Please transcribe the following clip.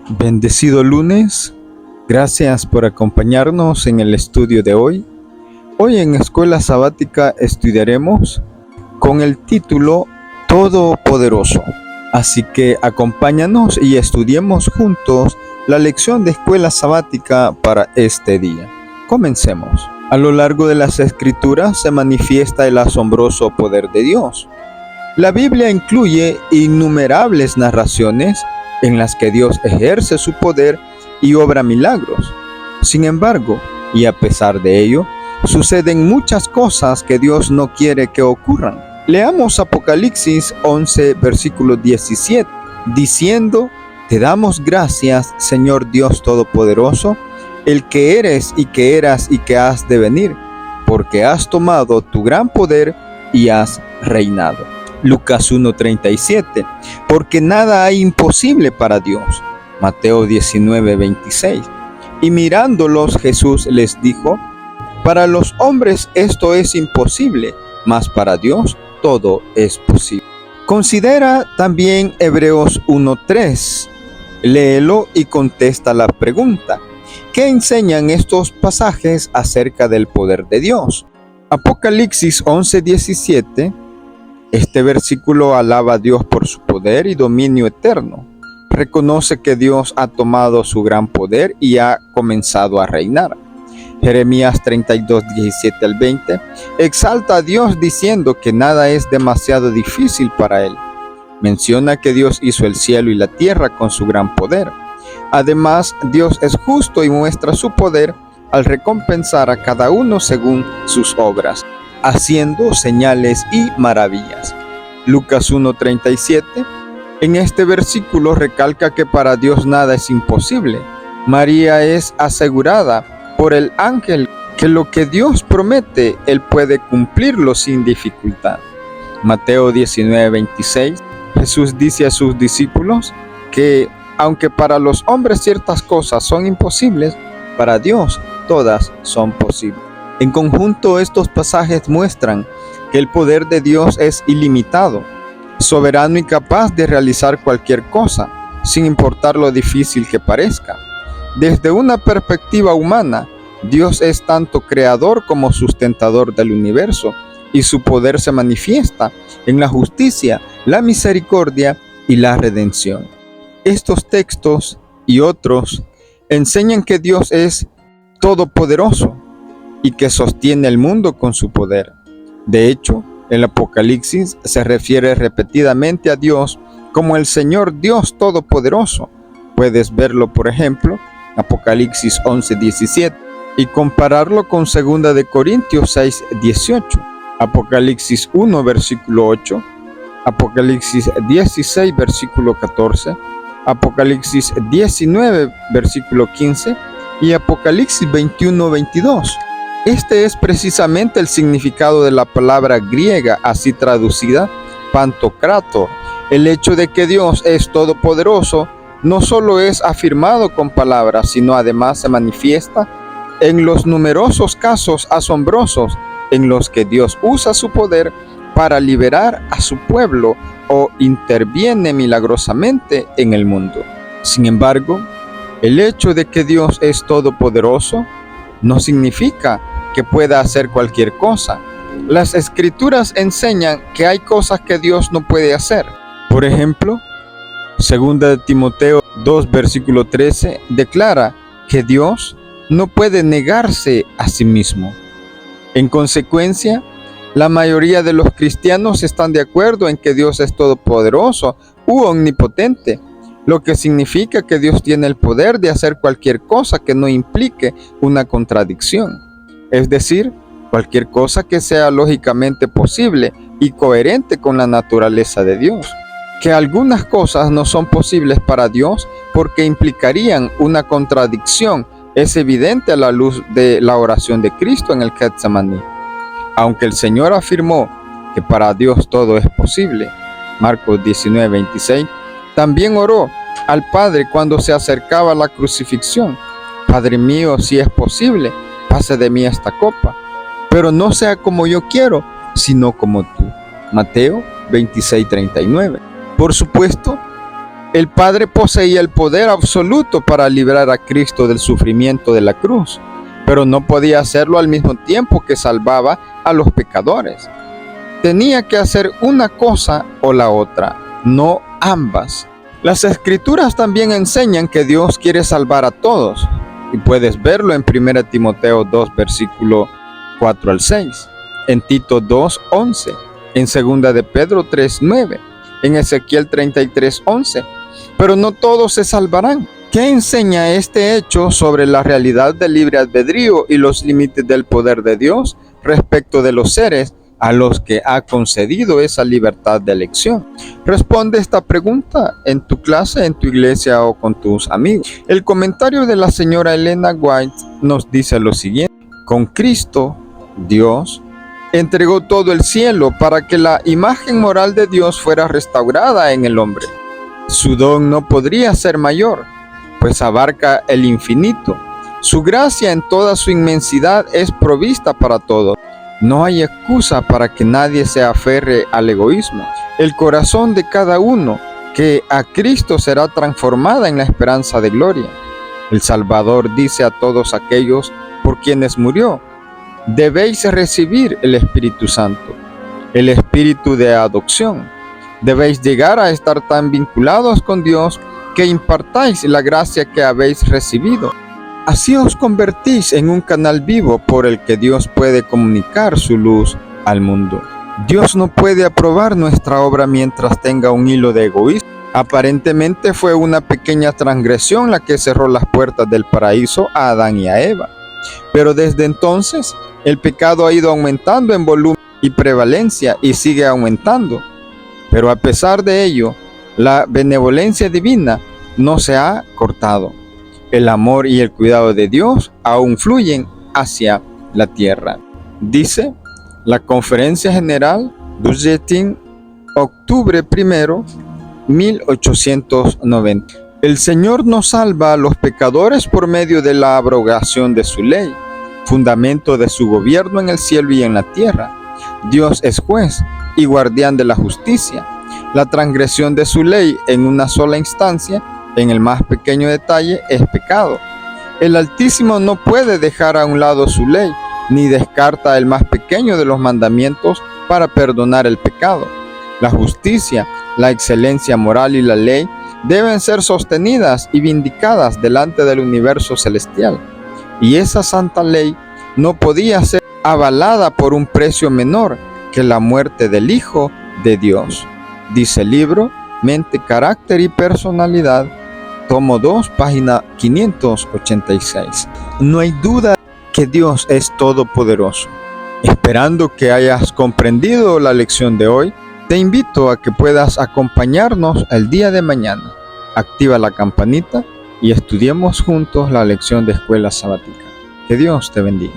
Bendecido lunes, gracias por acompañarnos en el estudio de hoy. Hoy en Escuela Sabática estudiaremos con el título Todopoderoso. Así que acompáñanos y estudiemos juntos la lección de Escuela Sabática para este día. Comencemos. A lo largo de las Escrituras se manifiesta el asombroso poder de Dios. La Biblia incluye innumerables narraciones en las que Dios ejerce su poder y obra milagros. Sin embargo, y a pesar de ello, suceden muchas cosas que Dios no quiere que ocurran. Leamos Apocalipsis 11, versículo 17, diciendo: Te damos gracias, Señor Dios Todopoderoso, el que eres y que eras y que has de venir, porque has tomado tu gran poder y has reinado. Lucas 1:37, porque nada hay imposible para Dios. Mateo 19:26. Y mirándolos Jesús les dijo: Para los hombres esto es imposible, mas para Dios todo es posible. Considera también Hebreos 1:3. Léelo y contesta la pregunta: ¿qué enseñan estos pasajes acerca del poder de Dios? Apocalipsis 11:17. Este versículo alaba a Dios por su poder y dominio eterno. Reconoce que Dios ha tomado su gran poder y ha comenzado a reinar. Jeremías 32:17 al 20 exalta a Dios diciendo que nada es demasiado difícil para Él. Menciona que Dios hizo el cielo y la tierra con su gran poder. Además, Dios es justo y muestra su poder al recompensar a cada uno según sus obras, haciendo señales y maravillas. Lucas 1:37. En este versículo recalca que para Dios nada es imposible. María es asegurada por el ángel que lo que Dios promete, Él puede cumplirlo sin dificultad. Mateo 19:26. Jesús dice a sus discípulos que aunque para los hombres ciertas cosas son imposibles, para Dios todas son posibles. En conjunto, estos pasajes muestran que el poder de Dios es ilimitado, soberano y capaz de realizar cualquier cosa, sin importar lo difícil que parezca. Desde una perspectiva humana, Dios es tanto creador como sustentador del universo, y su poder se manifiesta en la justicia, la misericordia y la redención. Estos textos y otros enseñan que Dios es todopoderoso y que sostiene el mundo con su poder. De hecho, el Apocalipsis se refiere repetidamente a Dios como el Señor Dios Todopoderoso. Puedes verlo, por ejemplo, Apocalipsis 11:17, y compararlo con 2 de Corintios 6:18, Apocalipsis 1, versículo 8, Apocalipsis 16, versículo 14, Apocalipsis 19, versículo 15 y Apocalipsis 21:22. Este es precisamente el significado de la palabra griega así traducida, pantocrator. El hecho de que Dios es todopoderoso no solo es afirmado con palabras, sino además se manifiesta en los numerosos casos asombrosos en los que Dios usa su poder para liberar a su pueblo o interviene milagrosamente en el mundo. Sin embargo, el hecho de que Dios es todopoderoso no significa que pueda hacer cualquier cosa. Las Escrituras enseñan que hay cosas que Dios no puede hacer. Por ejemplo, 2 de Timoteo 2, versículo 13, declara que Dios no puede negarse a sí mismo. En consecuencia, la mayoría de los cristianos están de acuerdo en que Dios es todopoderoso u omnipotente, lo que significa que Dios tiene el poder de hacer cualquier cosa que no implique una contradicción. Es decir, cualquier cosa que sea lógicamente posible y coherente con la naturaleza de Dios. Que algunas cosas no son posibles para Dios porque implicarían una contradicción es evidente a la luz de la oración de Cristo en el Getsemaní. Aunque el Señor afirmó que para Dios todo es posible, Marcos 19:26, también oró al Padre cuando se acercaba a la crucifixión: Padre mío, si es posible, pase de mí esta copa, pero no sea como yo quiero, sino como tú. Mateo 26:39. Por supuesto, El Padre poseía el poder absoluto para librar a Cristo del sufrimiento de la cruz, pero no podía hacerlo al mismo tiempo que salvaba a los pecadores. Tenía que hacer una cosa o la otra, no ambas. Las Escrituras también enseñan que Dios quiere salvar a todos, y puedes verlo en 1 Timoteo 2, versículo 4 al 6, en Tito 2, 11, en 2 de Pedro 3, 9, en Ezequiel 33, 11. Pero no todos se salvarán. ¿Qué enseña este hecho sobre la realidad del libre albedrío y los límites del poder de Dios respecto de los seres a los que ha concedido esa libertad de elección? Responde esta pregunta en tu clase, en tu iglesia o con tus amigos. El comentario de la señora Elena White nos dice lo siguiente: con Cristo, Dios entregó todo el cielo para que la imagen moral de Dios fuera restaurada en el hombre. Su don no podría ser mayor, pues abarca el infinito. Su gracia en toda su inmensidad es provista para todos. No hay excusa para que nadie se aferre al egoísmo. El corazón de cada uno que a Cristo será transformada en la esperanza de gloria. El Salvador dice a todos aquellos por quienes murió: debéis recibir el Espíritu Santo, el Espíritu de adopción. Debéis llegar a estar tan vinculados con Dios que impartáis la gracia que habéis recibido. Así os convertís en un canal vivo por el que Dios puede comunicar su luz al mundo. Dios no puede aprobar nuestra obra mientras tenga un hilo de egoísmo. Aparentemente fue una pequeña transgresión la que cerró las puertas del paraíso a Adán y a Eva. Pero desde entonces, el pecado ha ido aumentando en volumen y prevalencia y sigue aumentando. Pero a pesar de ello, la benevolencia divina no se ha cortado. El amor y el cuidado de Dios aún fluyen hacia la tierra. Dice la Conferencia General Budgeting, octubre 1, 1890. El Señor nos salva a los pecadores por medio de la abrogación de su ley, fundamento de su gobierno en el cielo y en la tierra. Dios es juez y guardián de la justicia. La transgresión de su ley en una sola instancia, en el más pequeño detalle, es pecado. El Altísimo no puede dejar a un lado su ley, ni descarta el más pequeño de los mandamientos para perdonar el pecado. La justicia, la excelencia moral y la ley deben ser sostenidas y vindicadas delante del universo celestial. Y esa santa ley no podía ser avalada por un precio menor que la muerte del Hijo de Dios. Dice el libro Mente, Carácter y Personalidad, tomo 2, página 586. No hay duda que Dios es todopoderoso. Esperando que hayas comprendido la lección de hoy, te invito a que puedas acompañarnos el día de mañana. Activa la campanita y estudiemos juntos la lección de Escuela Sabática. Que Dios te bendiga.